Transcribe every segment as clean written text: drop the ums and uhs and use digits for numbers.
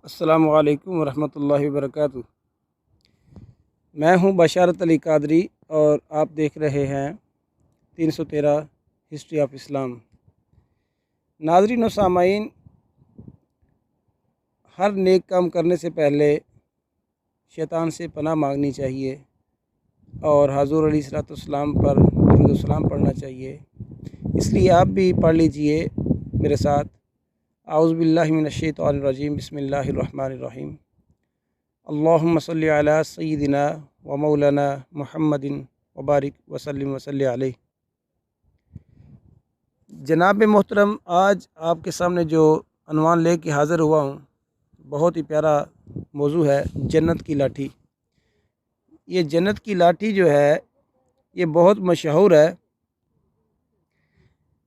السلام علیکم ورحمۃ اللہ وبرکاتہ۔ میں ہوں بشارت علی قادری اور آپ دیکھ رہے ہیں 313 ہسٹری آف اسلام۔ ناظرین و سامعین، ہر نیک کام کرنے سے پہلے شیطان سے پناہ مانگنی چاہیے اور حضور علیہ الصلوۃ والسلام پر درود و سلام پڑھنا چاہیے۔ اس لیے آپ بھی پڑھ لیجئے میرے ساتھ۔ اعوذ باللہ من الشیطان الرجیم، بسم اللہ الرحمن الرحیم۔ اللہم صلی علی سیدنا و مولانا محمد وبارک وسلم وصلی علیہ۔ جناب محترم، آج آپ کے سامنے جو عنوان لے کے حاضر ہوا ہوں، بہت ہی پیارا موضوع ہے، جنت کی لاٹھی۔ یہ جنت کی لاٹھی جو ہے یہ بہت مشہور ہے۔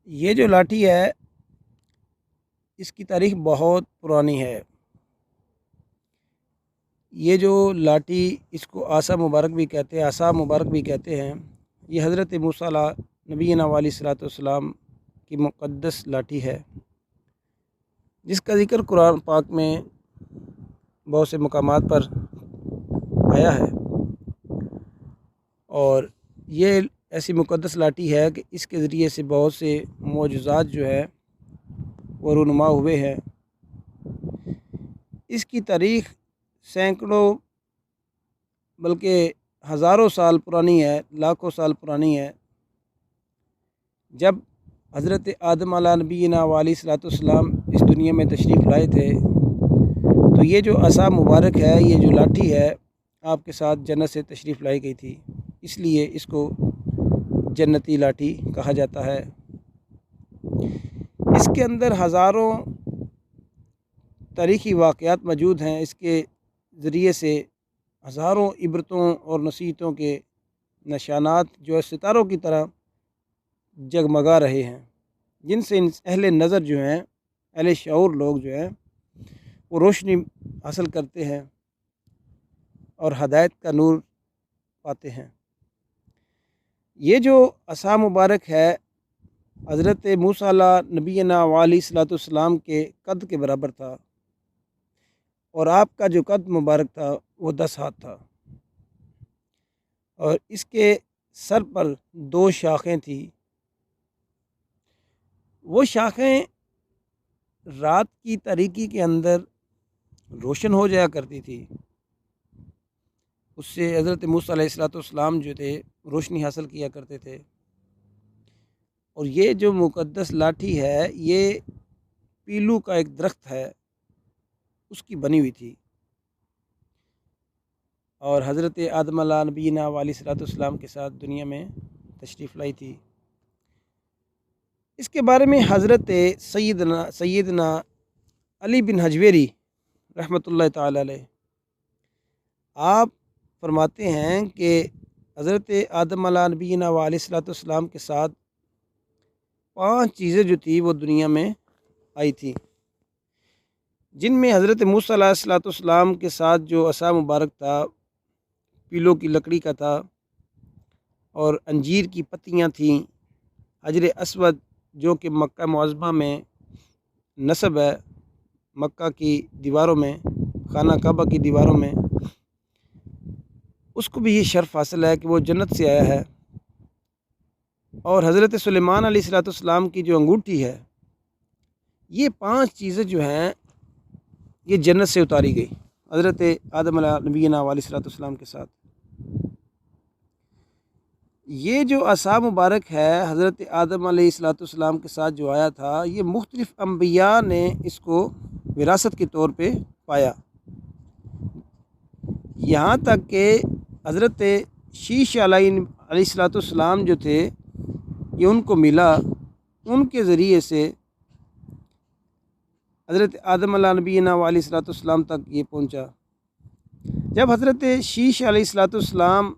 یہ جو لاٹھی ہے اس کی تاریخ بہت پرانی ہے۔ یہ جو لاٹھی، اس کو عصا مبارک بھی کہتے ہیں، عصا مبارک بھی کہتے ہیں۔ یہ حضرت موسیٰ نبینا علیہ الصلوۃ والسلام کی مقدس لاٹھی ہے، جس کا ذکر قرآن پاک میں بہت سے مقامات پر آیا ہے، اور یہ ایسی مقدس لاٹھی ہے کہ اس کے ذریعے سے بہت سے معجزات جو ہے وہ رونما ہوئے ہیں۔ اس کی تاریخ سینکڑوں بلکہ ہزاروں سال پرانی ہے، لاکھوں سال پرانی ہے۔ جب حضرت آدم علیہ نبینا علیہ الصلوۃ والسلام اس دنیا میں تشریف لائے تھے، تو یہ جو عصا مبارک ہے، یہ جو لاٹھی ہے، آپ کے ساتھ جنت سے تشریف لائی گئی تھی، اس لیے اس کو جنتی لاٹھی کہا جاتا ہے۔ اس کے اندر ہزاروں تاریخی واقعات موجود ہیں۔ اس کے ذریعے سے ہزاروں عبرتوں اور نصیحتوں کے نشانات جو ستاروں کی طرح جگمگا رہے ہیں، جن سے اہل نظر جو ہیں، اہل شعور لوگ جو ہیں، وہ روشنی حاصل کرتے ہیں اور ہدایت کا نور پاتے ہیں۔ یہ جو عصا مبارک ہے، حضرت موسیٰ نبینا علیہ الصلوۃ والسلام کے قد کے برابر تھا، اور آپ کا جو قد مبارک تھا وہ 10 ہاتھ تھا، اور اس کے سر پر 2 شاخیں تھیں۔ وہ شاخیں رات کی تاریکی کے اندر روشن ہو جایا کرتی تھی، اس سے حضرت موسیٰ علیہ الصلوۃ والسلام جو تھے روشنی حاصل کیا کرتے تھے۔ اور یہ جو مقدس لاٹھی ہے، یہ پیلو کا ایک درخت ہے، اس کی بنی ہوئی تھی، اور حضرت آدم علیہ نبینا علیہ الصلوۃ والسلام کے ساتھ دنیا میں تشریف لائی تھی۔ اس کے بارے میں حضرت سیدنا علی بن حجویری رحمۃ اللہ تعالی علیہ آپ فرماتے ہیں کہ حضرت آدم علیہ نبینا علیہ الصلوۃ والسلام کے ساتھ 5 چیزیں جو تھی وہ دنیا میں آئی تھی، جن میں حضرت موسیٰ علیہ الصلوۃ والسلام کے ساتھ جو عصا مبارک تھا، پیلوں کی لکڑی کا تھا، اور انجیر کی پتیاں تھیں، حجر اسود جو کہ مکہ معظمہ میں نصب ہے، مکہ کی دیواروں میں، خانہ کعبہ کی دیواروں میں، اس کو بھی یہ شرف حاصل ہے کہ وہ جنت سے آیا ہے۔ اور حضرت سلیمان علیہ الصلوۃ والسلام کی جو انگوٹھی ہے، یہ 5 چیزیں جو ہیں یہ جنت سے اتاری گئی حضرت آدم علیہ نبینا علیہ الصلوۃ والسلام کے ساتھ۔ یہ جو عصا مبارک ہے حضرت آدم علیہ الصلوۃ والسلام کے ساتھ جو آیا تھا، یہ مختلف انبیاء نے اس کو وراثت کے طور پہ پایا، یہاں تک کہ حضرت شیش علیہ الصلوۃ والسلام جو تھے، یہ ان کو ملا، ان کے ذریعے سے حضرت آدم علیہ نبینا علیہ الصلوۃ والسلام تک یہ پہنچا۔ جب حضرت شیش علیہ الصلوۃ والسلام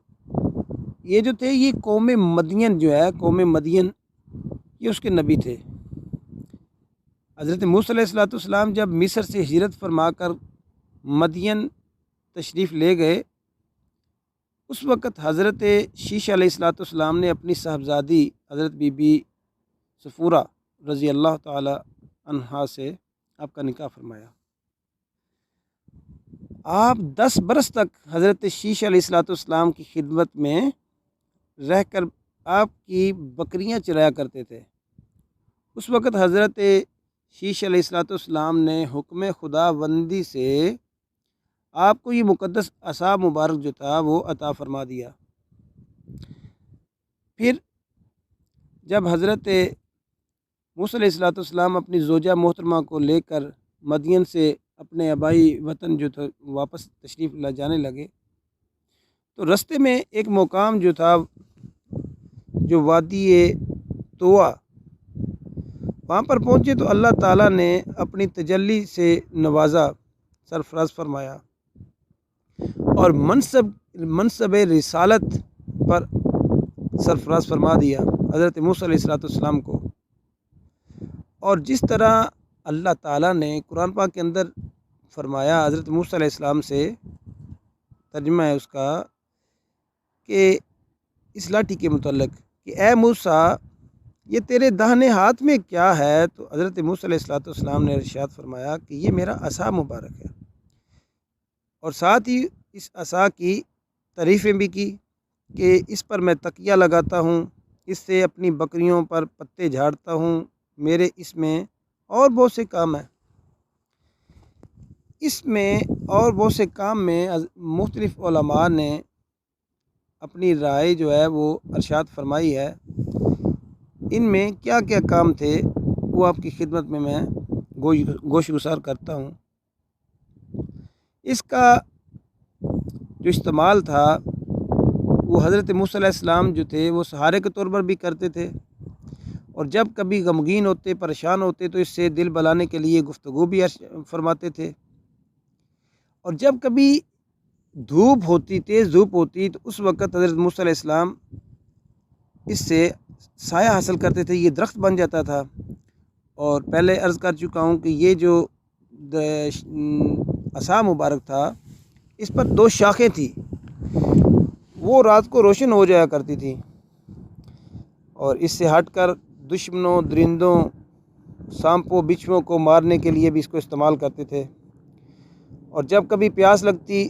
یہ جو تھے، یہ قوم مدین جو ہے، قوم مدین یہ اس کے نبی تھے۔ حضرت موسیٰ علیہ الصلوۃ والسلام جب مصر سے ہجرت فرما کر مدین تشریف لے گئے، اس وقت حضرت شیش علیہ الصلوۃ والسلام نے اپنی صاحبزادی حضرت بی بی صفورہ رضی اللہ تعالی عنہا سے آپ کا نکاح فرمایا۔ آپ 10 برس تک حضرت شیش علیہ السلام کی خدمت میں رہ کر آپ کی بکریاں چرایا کرتے تھے۔ اس وقت حضرت شیش علیہ السلام نے حکم خدا بندی سے آپ کو یہ مقدس عصا مبارک جو تھا وہ عطا فرما دیا۔ پھر جب حضرت موسیٰ علیہ السلام اپنی زوجہ محترمہ کو لے کر مدین سے اپنے آبائی وطن جو تھا واپس تشریف لا جانے لگے تو رستے میں ایک مقام جو تھا جو وادی طویٰ، وہاں پر پہنچے تو اللہ تعالیٰ نے اپنی تجلی سے نوازا، سرفراز فرمایا اور منصب رسالت پر سرفراز فرما دیا حضرت موسیٰ علیہ السلام کو۔ اور جس طرح اللہ تعالیٰ نے قرآن پاک کے اندر فرمایا حضرت موسیٰ علیہ السلام سے، ترجمہ ہے اس کا کہ اس لاٹھی کے متعلق کہ اے موسیٰ یہ تیرے داہنے ہاتھ میں کیا ہے؟ تو حضرت موسیٰ علیہ السلام نے ارشاد فرمایا کہ یہ میرا عصا مبارک ہے، اور ساتھ ہی اس عصا کی تعریفیں بھی کی کہ اس پر میں تکیہ لگاتا ہوں، اس سے اپنی بکریوں پر پتے جھاڑتا ہوں، میرے اس میں اور بہت سے کام ہیں۔ اس میں اور بہت سے کام میں مختلف علماء نے اپنی رائے جو ہے وہ ارشاد فرمائی ہے۔ ان میں کیا کیا کام تھے وہ آپ کی خدمت میں گوش گزار کرتا ہوں۔ اس کا جو استعمال تھا وہ حضرت موسیٰ علیہ السلام جو تھے وہ سہارے کے طور پر بھی کرتے تھے، اور جب کبھی غمگین ہوتے، پریشان ہوتے تو اس سے دل بہلانے کے لیے گفتگو بھی فرماتے تھے، اور جب کبھی دھوپ ہوتی، تیز دھوپ ہوتی تو اس وقت حضرت موسیٰ علیہ السلام اس سے سایہ حاصل کرتے تھے، یہ درخت بن جاتا تھا۔ اور پہلے عرض کر چکا ہوں کہ یہ جو عصا مبارک تھا اس پر 2 شاخیں تھیں، وہ رات کو روشن ہو جایا کرتی تھی، اور اس سے ہٹ کر دشمنوں، درندوں، سانپوں، بچھوؤں کو مارنے کے لیے بھی اس کو استعمال کرتے تھے۔ اور جب کبھی پیاس لگتی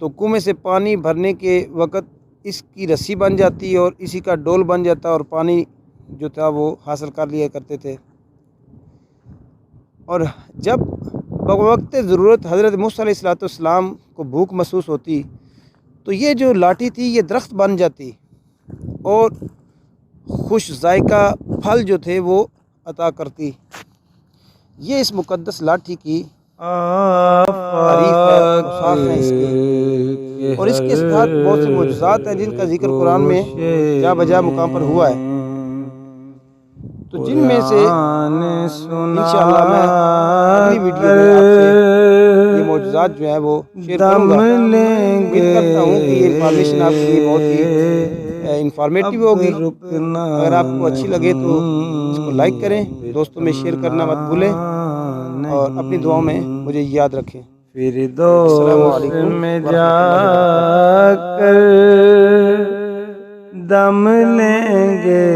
تو کنویں سے پانی بھرنے کے وقت اس کی رسی بن جاتی اور اسی کا ڈول بن جاتا اور پانی جو تھا وہ حاصل کر لیا کرتے تھے۔ اور جب بوقت ضرورت حضرت موسیٰ علیہ السلام کو بھوک محسوس ہوتی تو یہ جو لاٹھی تھی یہ درخت بن جاتی اور خوش ذائقہ پھل جو تھے وہ عطا کرتی۔ یہ اس مقدس لاٹھی کی تعریف ہے، اوصاف ہیں اس کی، اور اس کے ساتھ بہت سے معجزات ہیں جن کا ذکر قرآن میں جا بجا مقام پر ہوا ہے، تو جن میں سے انشاءاللہ میں اگلی ویڈیو میں آپ سے یہ معجزات جو ہیں وہ شیئر کروں گا۔ امید کرتا ہوں کہ یہ انفارمیشن آپ کے لیے بہت ہی انفارمیٹیو ہوگی۔ اگر آپ کو اچھی لگے تو اس کو لائک کریں، دوستوں میں شیئر کرنا مت بھولیں، اور اپنی دعاؤں میں مجھے یاد رکھیں۔ السلام علیکم میں ورحمۃ جا اللہ کر دم لیں گے